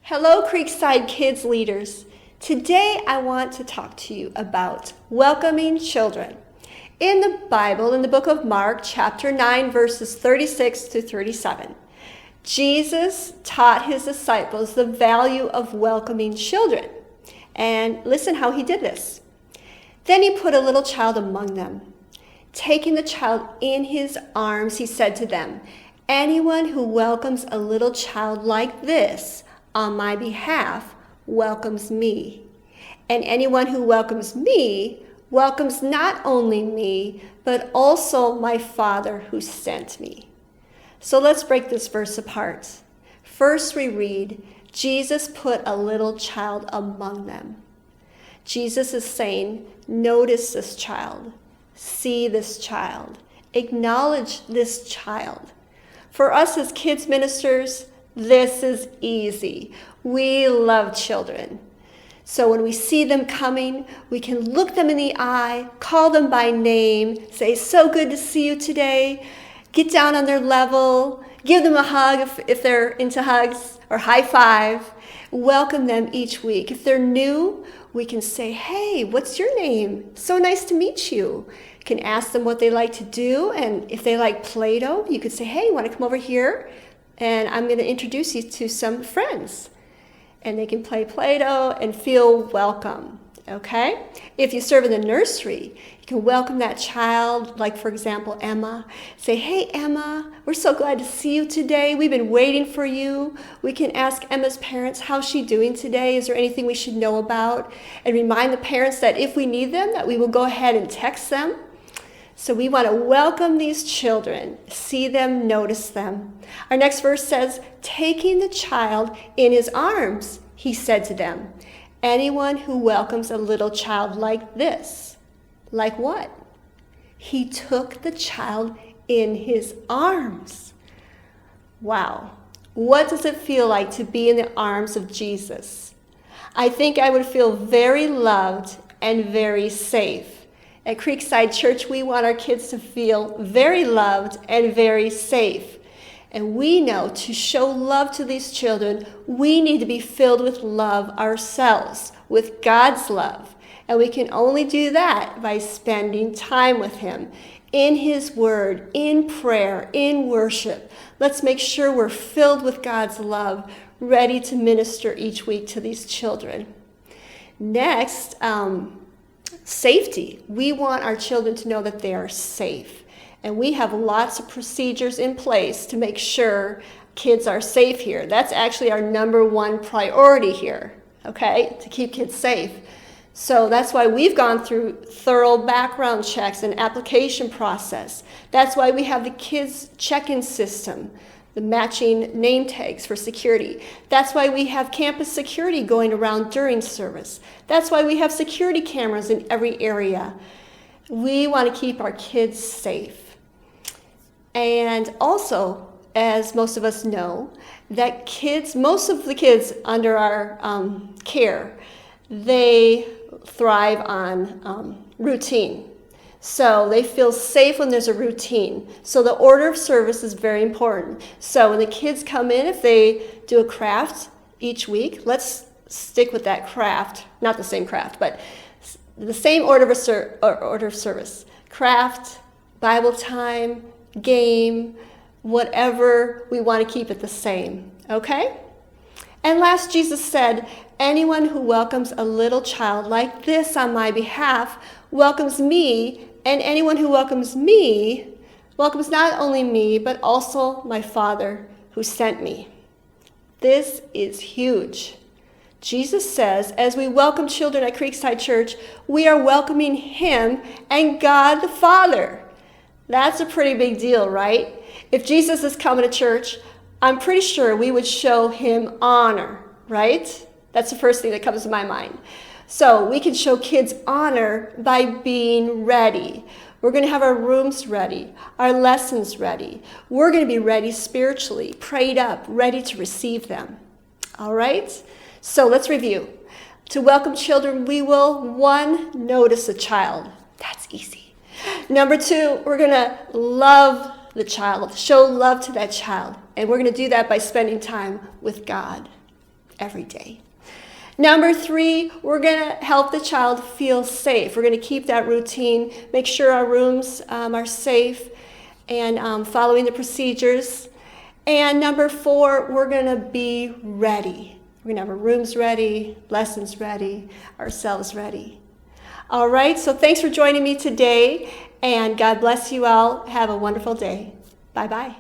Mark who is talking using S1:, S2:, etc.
S1: Hello, Creekside Kids leaders. Today I want to talk to you about welcoming children. In the Bible, in the book of Mark, chapter 9, verses 36 to 37, Jesus taught his disciples the value of welcoming children. And listen how he did this. Then he put a little child among them. Taking the child in his arms, he said to them, "Anyone who welcomes a little child like this on my behalf welcomes me. And anyone who welcomes me welcomes not only me, but also my Father who sent me." So let's break this verse apart. First we read, Jesus put a little child among them. Jesus is saying, notice this child, see this child, acknowledge this child. For us as kids ministers, this is easy. We love children. So when we see them coming, we can look them in the eye, call them by name, say, "So good to see you today." Get down on their level, give them a hug if they're into hugs, or high five. Welcome them each week. If they're new, we can say, "Hey, what's your name? So nice to meet you." You can ask them what they like to do, and if they like Play-Doh, you could say, "Hey, you want to come over here? And I'm going to introduce you to some friends." And they can play Play-Doh and feel welcome, okay? If you serve in the nursery, you can welcome that child, like for example, Emma. Say, "Hey, Emma, we're so glad to see you today. We've been waiting for you." We can ask Emma's parents, "How's she doing today? Is there anything we should know about?" And remind the parents that if we need them, that we will go ahead and text them. So we want to welcome these children, see them, notice them. Our next verse says, taking the child in his arms, he said to them, "Anyone who welcomes a little child like this," like what? He took the child in his arms. Wow. What does it feel like to be in the arms of Jesus? I think I would feel very loved and very safe. At Creekside Church, we want our kids to feel very loved and very safe. And we know to show love to these children, we need to be filled with love ourselves, with God's love. And we can only do that by spending time with him, in his word, in prayer, in worship. Let's make sure we're filled with God's love, ready to minister each week to these children. Next, safety. We want our children to know that they are safe. And we have lots of procedures in place to make sure kids are safe here. That's actually our number one priority here, okay, to keep kids safe. So that's why we've gone through thorough background checks and application process. That's why we have the kids check-in system, the matching name tags for security. That's why we have campus security going around during service. That's why we have security cameras in every area. We want to keep our kids safe. And also, as most of us know, that most of the kids under our care, they thrive on routine. So they feel safe when there's a routine. So the order of service is very important. So when the kids come in, if they do a craft each week, let's stick with that craft, not the same craft, but the same order of service. Craft, Bible time, game, whatever, we want to keep it the same, okay? And last, Jesus said, "Anyone who welcomes a little child like this on my behalf welcomes me, and anyone who welcomes me welcomes not only me, but also my Father who sent me." This is huge. Jesus says, as we welcome children at Creekside Church, we are welcoming him and God the Father. That's a pretty big deal, right? If Jesus is coming to church, I'm pretty sure we would show him honor, right? That's the first thing that comes to my mind. So we can show kids honor by being ready. We're going to have our rooms ready, our lessons ready. We're going to be ready spiritually, prayed up, ready to receive them. All right? So let's review. To welcome children, we will, 1, notice a child. That's easy. Number 2, we're going to love the child, show love to that child. And we're going to do that by spending time with God. every day. Number 3, we're going to help the child feel safe. We're going to keep that routine, make sure our rooms are safe and following the procedures. And number 4, we're going to be ready. We're going to have our rooms ready, lessons ready, ourselves ready. All right, so thanks for joining me today, and God bless you all. Have a wonderful day. Bye-bye.